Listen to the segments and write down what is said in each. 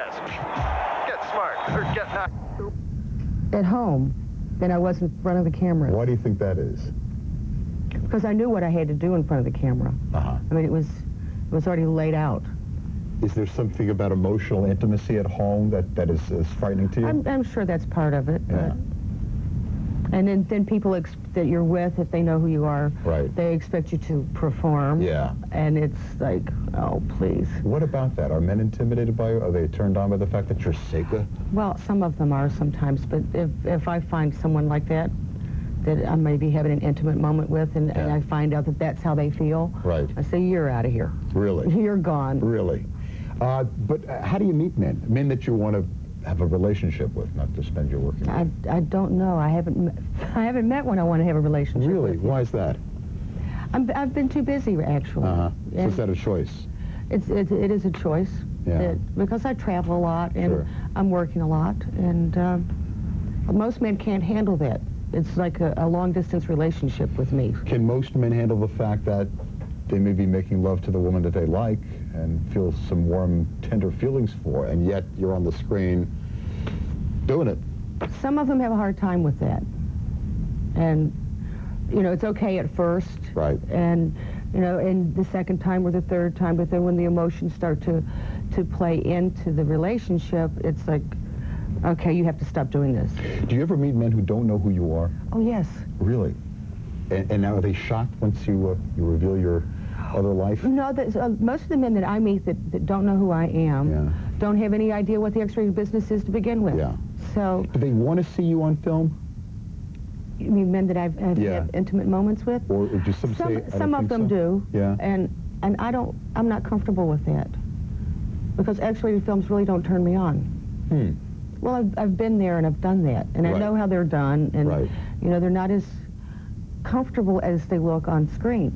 desk. Get smart, or get not. At home than I was in front of the camera. Why do you think that is? Because I knew what I had to do in front of the camera. Uh-huh. I mean, it was already laid out. Is there something about emotional intimacy at home that is frightening to you? I'm sure that's part of it. Yeah. And then people that you're with, if they know who you are, right, they expect you to perform. Yeah. And it's like, oh, please. What about that? Are men intimidated by you? Are they turned on by the fact that you're Seka? Well, some of them are sometimes, but if I find someone like that I may be having an intimate moment with, and I find out that that's how they feel, right, I say, you're out of here. Really? You're gone. Really? But how do you meet men? Men that you want to have a relationship with, not to spend your working life? I don't know. I haven't met one I want to have a relationship with. Really? Why is that? I've been too busy, actually. So is that a choice? It is a choice. Yeah. Because I travel a lot, and sure, I'm working a lot, and most men can't handle that. It's like a long-distance relationship with me. Can most men handle the fact that they may be making love to the woman that they like and feel some warm, tender feelings for, and yet you're on the screen doing it? Some of them have a hard time with that. And, it's okay at first. Right. And, and the second time or the third time, but then when the emotions start to play into the relationship, it's like, okay, you have to stop doing this. Do you ever meet men who don't know who you are? Oh, yes. Really? And now are they shocked once you reveal your other life? No, most of the men that I meet that don't know who I am don't have any idea what the X-rated business is to begin with. Yeah. So. Do they want to see you on film? You mean men that I've had intimate moments with? Or do some say, some of them do. Yeah. And I'm not comfortable with that. Because X-rated films really don't turn me on. Well, I've been there and I've done that, and I know how they're done, and they're not as comfortable as they look on screen.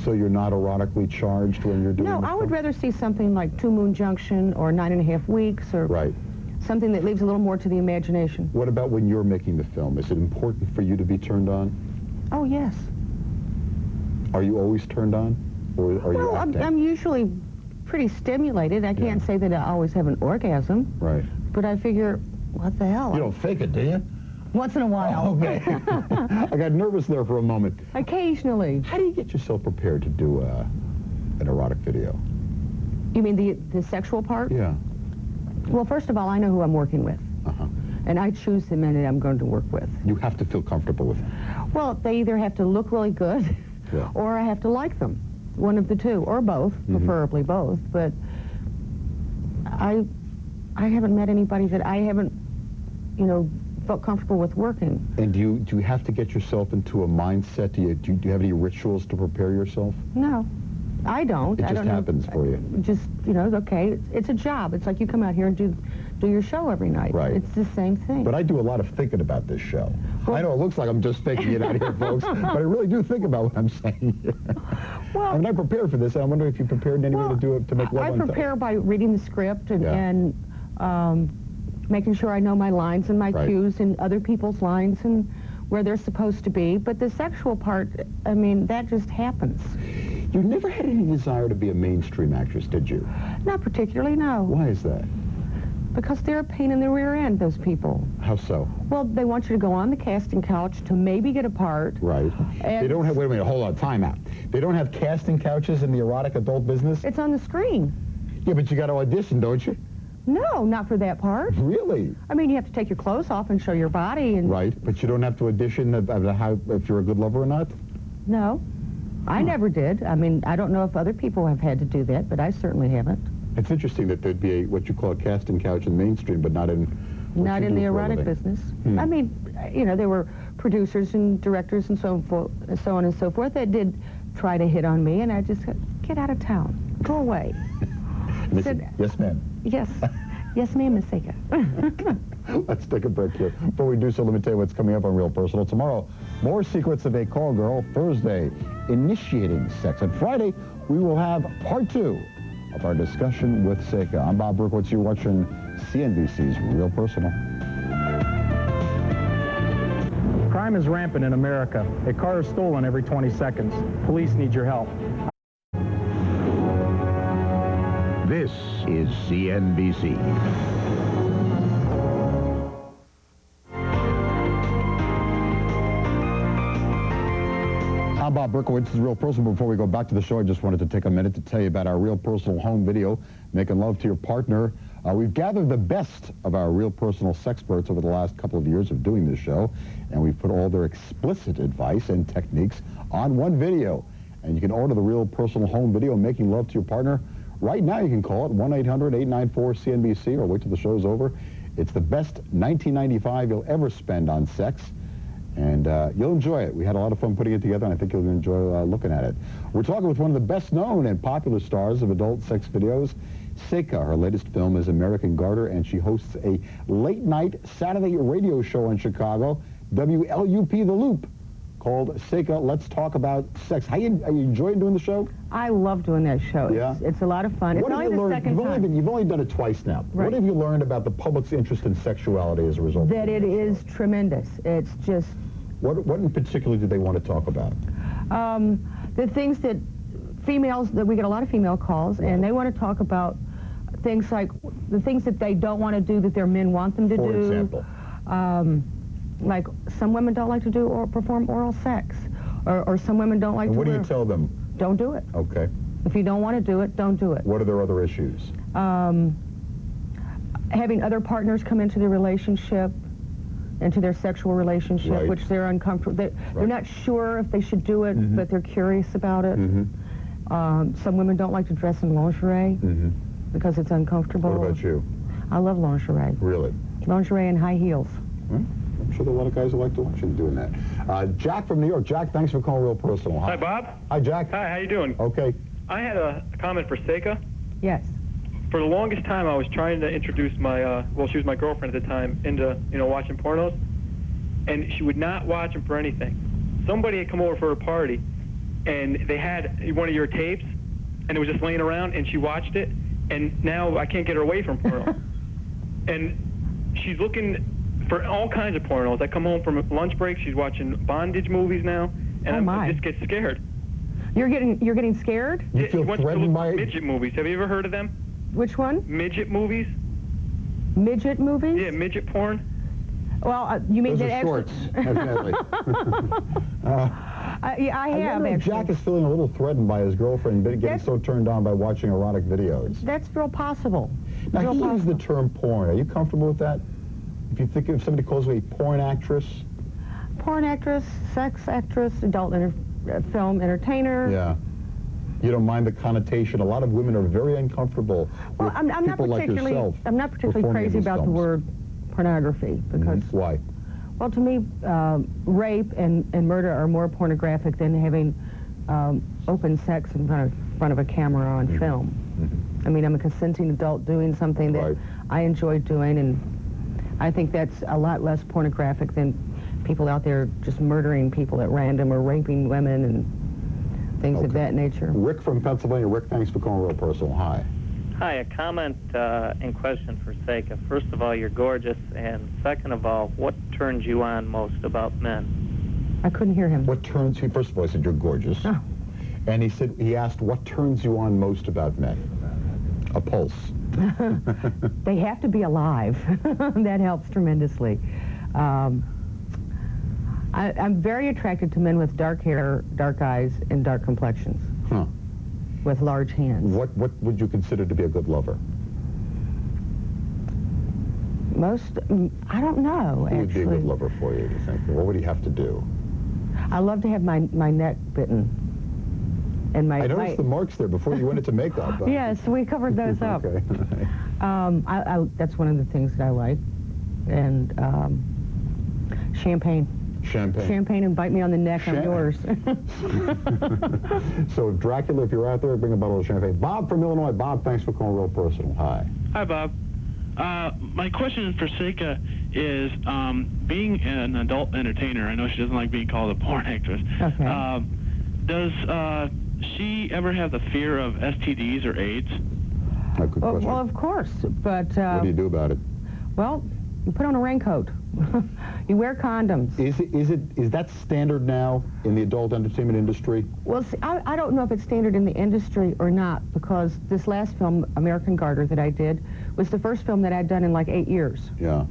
So you're not erotically charged when you're doing? No, I would rather see something like 2 Moon Junction or 9.5 Weeks, or something that leaves a little more to the imagination. What about when you're making the film? Is it important for you to be turned on? Oh, yes. Are you always turned on, or are you acting? I'm usually pretty stimulated. I can't say that I always have an orgasm. Right. But I figure, what the hell? You don't fake it, do you? Once in a while. Oh, okay. I got nervous there for a moment. Occasionally. How do you get yourself prepared to do an erotic video? You mean the sexual part? Yeah. Well, first of all, I know who I'm working with. And I choose the men that I'm going to work with. You have to feel comfortable with them. Well, they either have to look really good, or I have to like them. One of the two, or both, preferably both. But I haven't met anybody that I haven't, felt comfortable with working. And do you have to get yourself into a mindset? Do you have any rituals to prepare yourself? No, I don't. It just happens for you. Just, okay, it's a job. It's like you come out here and do your show every night. Right. It's the same thing. But I do a lot of thinking about this show. Well, I know it looks like I'm just faking it out here, folks, but I really do think about what I'm saying here. Well, I mean, I prepared for this, and I'm wondering if you prepared in any way to do it, to make love on tape. I prepare by reading the script and making sure I know my lines and my cues and other people's lines and where they're supposed to be. But the sexual part, I mean, that just happens. You never had any desire to be a mainstream actress, did you? Not particularly, no. Why is that? Because they're a pain in the rear end, those people. How so? Well, they want you to go on the casting couch to maybe get a part. Right. They don't have, wait a minute, hold on, time out. They don't have casting couches in the erotic adult business? It's on the screen. Yeah, but you got to audition, don't you? No, not for that part. Really? I mean, you have to take your clothes off and show your body. And right, but you don't have to audition if you're a good lover or not? No, I never did. I mean, I don't know if other people have had to do that, but I certainly haven't. It's interesting that there'd be what you call a casting couch in mainstream, but not in the erotic business. I mean, there were producers and directors and so on and so forth that did try to hit on me, and I just said, get out of town, go away. Said, yes, ma'am. Yes. Yes, ma'am, Miss Seka. Let's take a break here. Before we do so, let me tell you what's coming up on Real Personal. Tomorrow, more secrets of a call girl. Thursday, initiating sex. And Friday, we will have part 2 of our discussion with Seka. I'm Bob Berkowitz. You're watching CNBC's Real Personal. Crime is rampant in America. A car is stolen every 20 seconds. Police need your help. This is CNBC. I'm Bob Berkowitz. This is Real Personal. Before we go back to the show, I just wanted to take a minute to tell you about our Real Personal home video, Making Love to Your Partner. We've gathered the best of our Real Personal sexperts over the last couple of years of doing this show, and we've put all their explicit advice and techniques on one video. And you can order the Real Personal home video, Making Love to Your Partner. Right now, you can call it 1-800-894-CNBC or wait till the show's over. It's the best $19.95 you'll ever spend on sex. And you'll enjoy it. We had a lot of fun putting it together, and I think you'll enjoy looking at it. We're talking with one of the best-known and popular stars of adult sex videos, Seka. Her latest film is American Garter, and she hosts a late-night Saturday radio show in Chicago, WLUP The Loop, called Seka, Let's Talk About Sex. Are you enjoying doing the show? I love doing that show. Yeah? It's a lot of fun. It's only the second time. You've only done it twice now. Right. What have you learned about the public's interest in sexuality as a result That of it is tremendous. It's just... What in particular do they want to talk about? The things that females, that we get a lot of female calls, and they want to talk about things like the things that they don't want to do that their men want them to do. For example? Like some women don't like to do or perform oral sex, or some women don't like to What do you tell them? Don't do it. Okay. If you don't want to do it, don't do it. What are their other issues? Having other partners come into the relationship, into their sexual relationship, Right. which they're uncomfortable. They're not sure if they should do it, but they're curious about it. Some women don't like to dress in lingerie because it's uncomfortable. What about you? I love lingerie. Really? Lingerie and high heels. Well, I'm sure there are a lot of guys who like to watch you doing that. Jack from New York. Jack, thanks for calling Real Personal. Hi, Bob. Hi, Jack. Hi, how you doing? Okay. I had a comment for Seka. Yes. For the longest time, I was trying to introduce my, well, she was my girlfriend at the time, into, watching pornos, and she would not watch them for anything. Somebody had come over for a party, and they had one of your tapes, and it was just laying around, and she watched it, and now I can't get her away from porno. And she's looking for all kinds of pornos. I come home from lunch break, she's watching bondage movies now, and I just get scared. You're getting scared? You feel threatened by it? Midget movies. Have you ever heard of them? Which one? Midget movies. Midget movies? Yeah, midget porn. Well, you mean Those that are actually... shorts, evidently. I have, wonder if actually. Jack is feeling a little threatened by his girlfriend getting so turned on by watching erotic videos. That's real possible. Now, he used the term porn. Are you comfortable with that? If somebody calls you a porn actress? Porn actress, sex actress, adult film entertainer. Yeah. You don't mind the connotation. A lot of women are very uncomfortable with I'm not people like yourself. I'm not particularly performing crazy in these about the films. word pornography because... Why? Well, to me, rape and murder are more pornographic than having open sex in front of a camera on film. I mean, I'm a consenting adult doing something that I enjoy doing, and I think that's a lot less pornographic than people out there just murdering people at random or raping women and things of that nature. Rick from Pennsylvania. Rick, thanks for calling Real Personal. Hi. Hi, a comment and question for Seka. First of all, you're gorgeous, and second of all, what turns you on most about men? I couldn't hear him. What turns you? First of all, he said you're gorgeous, and he asked what turns you on most about men. A pulse. They have to be alive. That helps tremendously. I'm very attracted to men with dark hair, dark eyes, and dark complexions. With large hands. What would you consider to be a good lover? I don't know, Who would be a good lover for you, do you think? What would he have to do? I love to have my neck bitten. And I noticed the marks there before you went into makeup. Yes, we covered those up. Okay. That's one of the things that I like. And champagne. Champagne and bite me on the neck, I'm yours. So, Dracula, if you're out there, bring a bottle of champagne. Bob from Illinois. Bob, thanks for calling Real Personal. Hi. Hi, Bob. My question for Seka is, being an adult entertainer, I know she doesn't like being called a porn actress. Okay. Does she ever have the fear of STDs or AIDS? Good question. Well, of course, but... what do you do about it? Well, You put on a raincoat. You wear condoms. Is that standard now in the adult entertainment industry? Well, see, I don't know if it's standard in the industry or not, because this last film, American Garter, that I did, was the first film that I'd done in like 8 years. Yeah.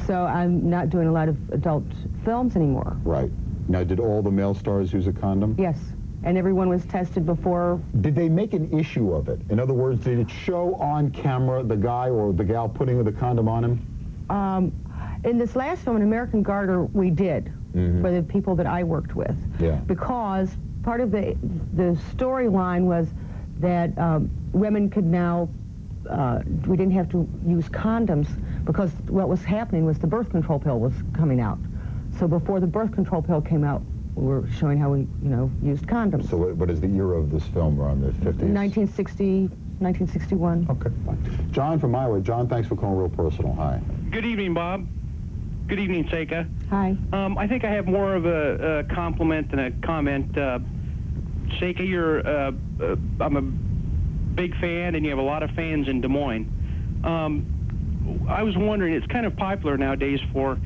So I'm not doing a lot of adult films anymore. Right. Now, did all the male stars use a condom? Yes. And everyone was tested before. Did they make an issue of it? In other words, did it show on camera the guy or the gal putting the condom on him? In this last film, in American Garter, we did, for the people that I worked with. Yeah. Because part of the storyline was that women could now, we didn't have to use condoms, because what was happening was the birth control pill was coming out. So before the birth control pill came out, we were showing how we, used condoms. So what is the era of this film? We're on the 50s? 1960, 1961. Okay, fine. John from Iowa. John, thanks for calling Real Personal. Hi. Good evening, Bob. Good evening, Seka. Hi. I think I have more of a compliment than a comment. Seka, I'm a big fan, and you have a lot of fans in Des Moines. I was wondering, it's kind of popular nowadays for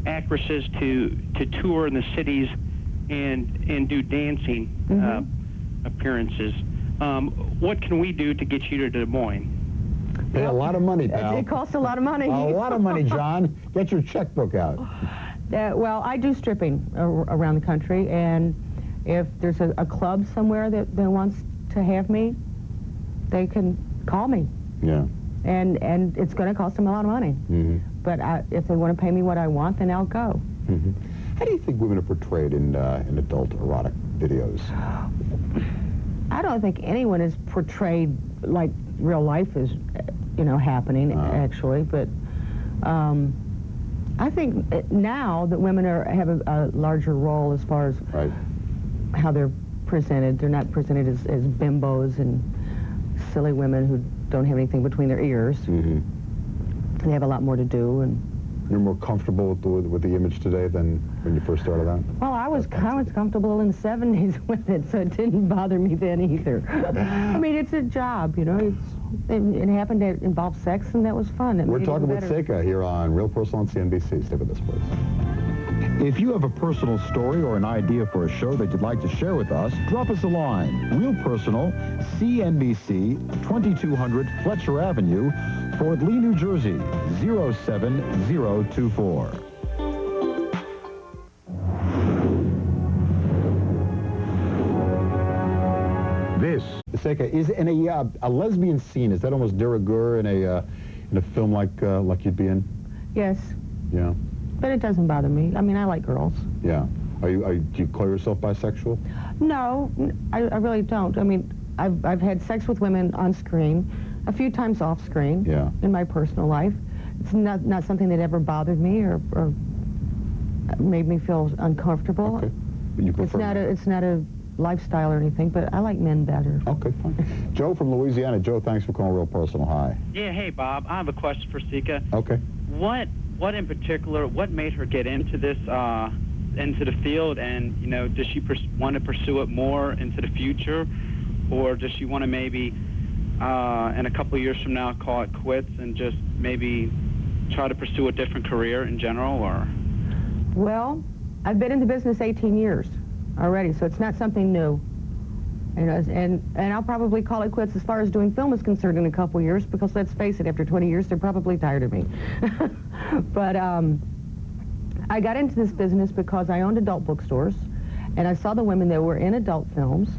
actresses to tour in the cities and do dancing appearances. What can we do to get you to Des Moines? Pay a lot of money, pal. It costs a lot of money. A lot of money, John. Get your checkbook out. Well, I do stripping around the country, and if there's a club somewhere that wants to have me, they can call me. Yeah. And it's going to cost them a lot of money. But if they want to pay me what I want, then I'll go. How do you think women are portrayed in adult erotic videos? I don't think anyone is portrayed like real life is, happening, actually. But I think now that women have a larger role as far as how they're presented. They're not presented as bimbos and silly women who don't have anything between their ears. They have a lot more to do. And you're more comfortable with the image today than when you first started out? Well, I was comfortable in the 70s with it, so it didn't bother me then either. I mean, it's a job, it happened to involve sex, and that was fun. We're talking with Seka here on Real Personal on CNBC. Stay with us, please. If you have a personal story or an idea for a show that you'd like to share with us, drop us a line. Real Personal, CNBC, 2200 Fletcher Avenue, Fort Lee, New Jersey, 07024. This, Seka, is in a lesbian scene. Is that almost de rigueur in a film like you'd be in? Yes. Yeah. But it doesn't bother me. I mean, I like girls. Yeah. Do you call yourself bisexual? No, I really don't. I mean, I've had sex with women on screen, a few times off screen. Yeah. In my personal life. It's not something that ever bothered me or made me feel uncomfortable. Okay. But you prefer it's not a lifestyle or anything, but I like men better. Okay, fine. Joe from Louisiana. Joe, thanks for calling Real Personal. Hi. Yeah, hey, Bob. I have a question for Seka. Okay. What in particular, what made her get into this, into the field, and, does she want to pursue it more into the future, or does she want to maybe, in a couple of years from now, call it quits and just maybe try to pursue a different career in general, or? Well, I've been in the business 18 years already, so it's not something new. And I'll probably call it quits as far as doing film is concerned in a couple of years, because let's face it, after 20 years, they're probably tired of me. But I got into this business because I owned adult bookstores, and I saw the women that were in adult films,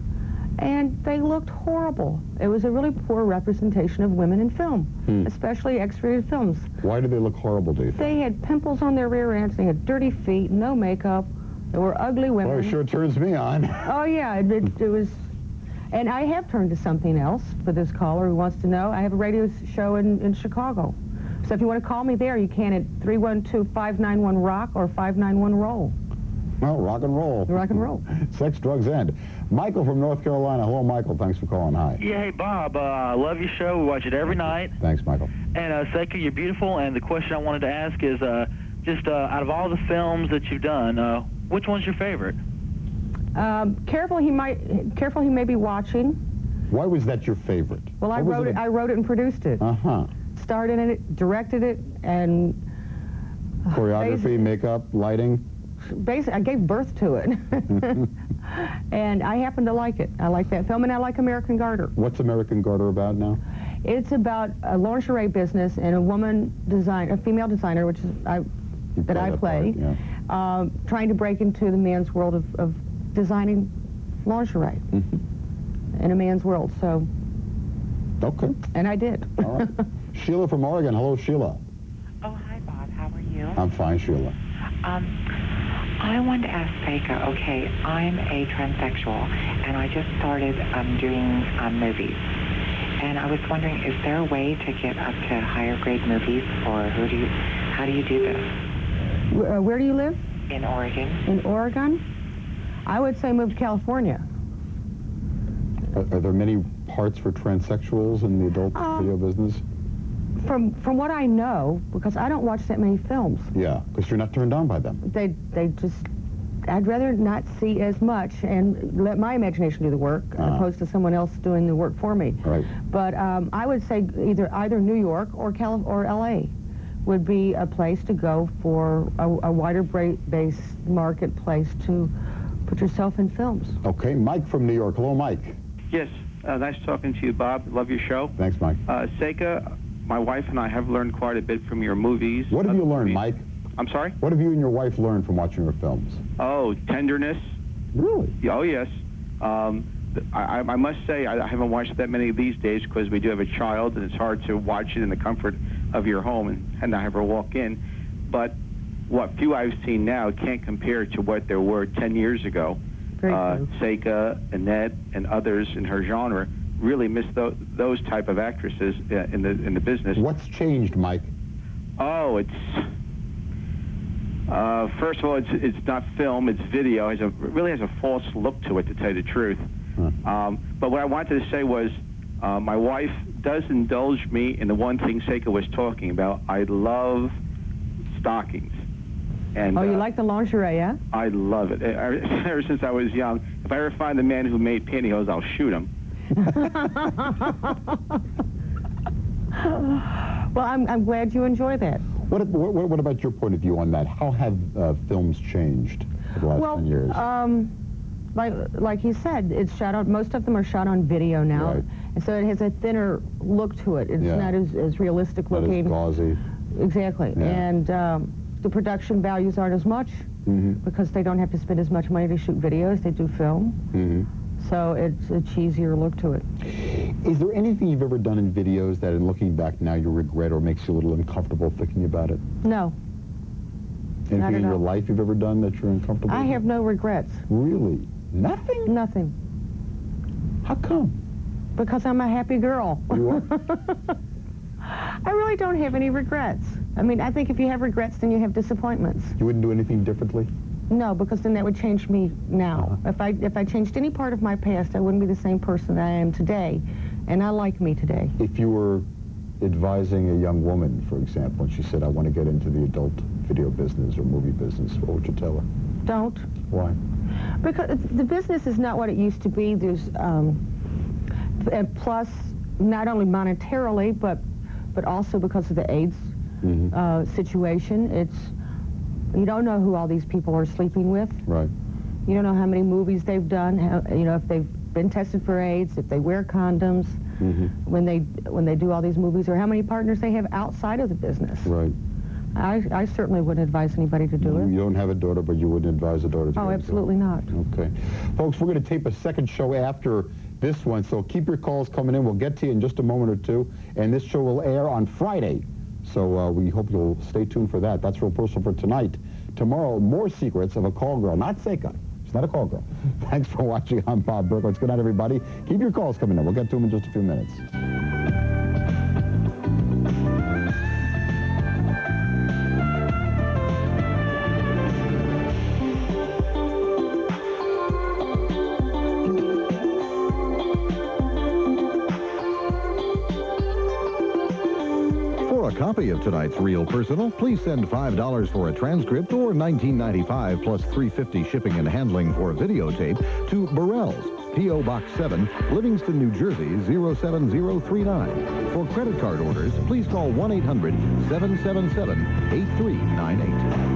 and they looked horrible. It was a really poor representation of women in film, especially X-rated films. Why do they look horrible, do you think? They had pimples on their rear ends, they had dirty feet, no makeup, they were ugly women. Well, it sure turns me on. Oh, yeah, it was... And I have turned to something else for this caller who wants to know. I have a radio show in Chicago. So if you want to call me there, you can at 312-591-ROCK or 591-ROLL. Well, rock and roll. Rock and roll. Sex, drugs, and. Michael from North Carolina. Hello, Michael. Thanks for calling. Hi. Yeah, hey, Bob. I love your show. We watch it every night. Thanks, Michael. And, Seka, you're beautiful. And the question I wanted to ask is, just out of all the films that you've done, which one's your favorite? Careful, he may be watching. Why was that your favorite? Well, I wrote it and produced it. Uh-huh. Starred in it, directed it, and Choreography, makeup, lighting? Basically, I gave birth to it. And I happen to like it. I like that film, and I like American Garter. What's American Garter about now? It's about a lingerie business and a female designer, which is that I play, trying to break into the man's world of designing lingerie in a man's world. So. Okay. And I did. All right. Sheila from Oregon. Hello, Sheila. Oh, hi, Bob. How are you? I'm fine, Sheila. I wanted to ask Seka, okay, I'm a transsexual, and I just started doing movies. And I was wondering, is there a way to get up to higher grade movies, or how do you do this? Where do you live? In Oregon. In Oregon? I would say move to California. Are there many parts for transsexuals in the adult video business? From what I know, because I don't watch that many films. Yeah, because you're not turned on by them. I'd rather not see as much and let my imagination do the work, as opposed to someone else doing the work for me. Right. But I would say either New York or L.A. would be a place to go for a wider-based marketplace to put yourself in films. Okay, Mike from New York. Hello, Mike. Yes, nice talking to you, Bob. Love your show. Thanks, Mike. Seka, my wife and I have learned quite a bit from your movies. What have you learned, Mike? I'm sorry? What have you and your wife learned from watching your films? Oh, tenderness. Really? Oh, yes. I must say, I haven't watched that many these days because we do have a child, and it's hard to watch it in the comfort of your home and not have her walk in. But what few I've seen now can't compare to what there were 10 years ago. Seka, Annette, and others in her genre really miss those type of actresses in the business. What's changed, Mike? Oh, it's first of all, it's not film, it's video. It really has a false look to it, to tell you the truth. But what I wanted to say was, my wife does indulge me in the one thing Seka was talking about. I love stockings. And, you like the lingerie, yeah? I love it. Ever since I was young, if I ever find the man who made pantyhose, I'll shoot him. Well, I'm glad you enjoy that. What about your point of view on that? How have films changed over the last 10 years? Like he said, it's shot on. Most of them are shot on video now, and so it has a thinner look to it. It's not as realistic looking. Not as gauzy. Exactly, and the production values aren't as much because they don't have to spend as much money to shoot video as they do film. So it's a cheesier look to it. Is there anything you've ever done in videos that, in looking back now, you regret or makes you a little uncomfortable thinking about it? No. Anything in your life you've ever done that you're uncomfortable with? I have no regrets. Really? Nothing? Nothing. How come? Because I'm a happy girl. You are? I really don't have any regrets. I mean, I think if you have regrets, then you have disappointments. You wouldn't do anything differently? No, because then that would change me now. If I changed any part of my past, I wouldn't be the same person that I am today, and I like me today. If you were advising a young woman, for example, and she said, I want to get into the adult video business or movie business, what would you tell her? Don't. Why? Because the business is not what it used to be. There's, plus, not only monetarily, but also because of the AIDS situation. You don't know who all these people are sleeping with. Right. You don't know how many movies they've done, if they've been tested for AIDS, if they wear condoms when they do all these movies, or how many partners they have outside of the business. Right. I certainly wouldn't advise anybody to do it. You don't have a daughter, but you wouldn't advise a daughter to do it? Oh, absolutely not. Okay. Folks, we're going to tape a second show after this one, so keep your calls coming in. We'll get to you in just a moment or two, and this show will air on Friday. So we hope you'll stay tuned for that. That's Real Personal for tonight. Tomorrow, more secrets of a call girl. Not Seka. She's not a call girl. Thanks for watching. I'm Bob Berkowitz. Good night, everybody. Keep your calls coming in. We'll get to them in just a few minutes. copy of tonight's Real Personal, please send $5 for a transcript or $19.95 plus $3.50 shipping and handling for a videotape to Burrell's, P.O. Box 7, Livingston, New Jersey, 07039. For credit card orders, please call 1-800-777-8398.